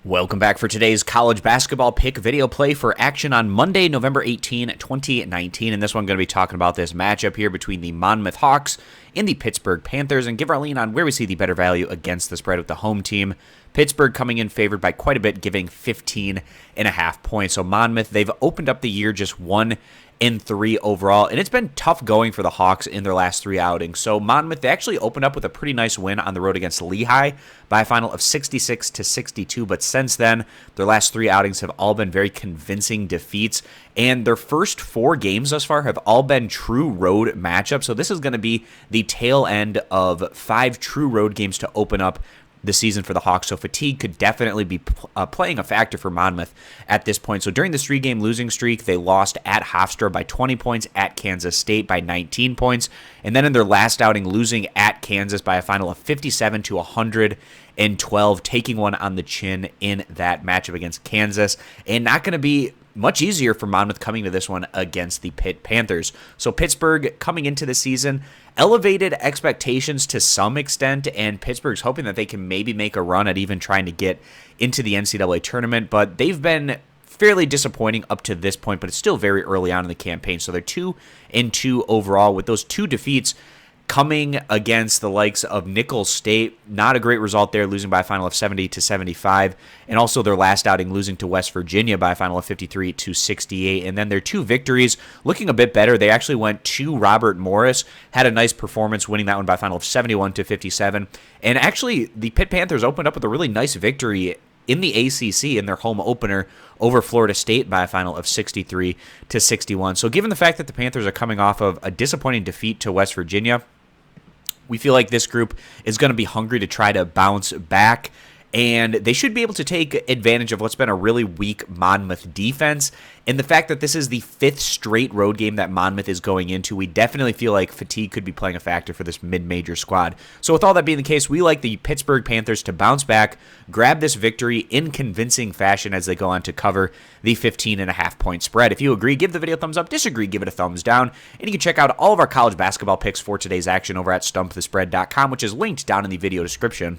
Welcome back for today's college basketball pick video play for action on Monday, November 18, 2019. And this one, I'm going to be talking about this matchup here between the Monmouth Hawks and the Pittsburgh Panthers and give our lean on where we see the better value against the spread with the home team. Pittsburgh coming in favored by quite a bit, giving 15.5 points. So Monmouth, they've opened up the year just 1-3 overall, and it's been tough going for the Hawks in their last 3 outings. So Monmouth, they actually opened up with a pretty nice win on the road against Lehigh by a final of 66-62, but since then, their last 3 outings have all been very convincing defeats, and their first 4 games thus far have all been true road matchups. So this is going to be the tail end of 5 true road games to open up the season for the Hawks, so fatigue could definitely be playing a factor for Monmouth at this point. So during this 3-game losing streak, they lost at Hofstra by 20 points, at Kansas State by 19 points, and then in their last outing, losing at Kansas by a final of 57-112, taking one on the chin in that matchup against Kansas, and not going to be much easier for Monmouth coming to this one against the Pitt Panthers. So Pittsburgh coming into the season, elevated expectations to some extent, and Pittsburgh's hoping that they can maybe make a run at even trying to get into the NCAA tournament, but they've been fairly disappointing up to this point, but it's still very early on in the campaign. So they're 2-2 overall with those 2 defeats coming against the likes of Nicholls State. Not a great result there, losing by a final of 70-75, and also their last outing losing to West Virginia by a final of 53-68. And then their 2 victories looking a bit better. They actually went to Robert Morris, had a nice performance, winning that one by a final of 71-57. And actually, the Pitt Panthers opened up with a really nice victory in the ACC in their home opener over Florida State by a final of 63-61. So given the fact that the Panthers are coming off of a disappointing defeat to West Virginia, we feel like this group is going to be hungry to try to bounce back, and they should be able to take advantage of what's been a really weak Monmouth defense. And the fact that this is the 5th straight road game that Monmouth is going into, we definitely feel like fatigue could be playing a factor for this mid-major squad. So with all that being the case, we like the Pittsburgh Panthers to bounce back, grab this victory in convincing fashion as they go on to cover the 15.5 point spread. If you agree, give the video a thumbs up. Disagree, give it a thumbs down. And you can check out all of our college basketball picks for today's action over at stumpthespread.com, which is linked down in the video description.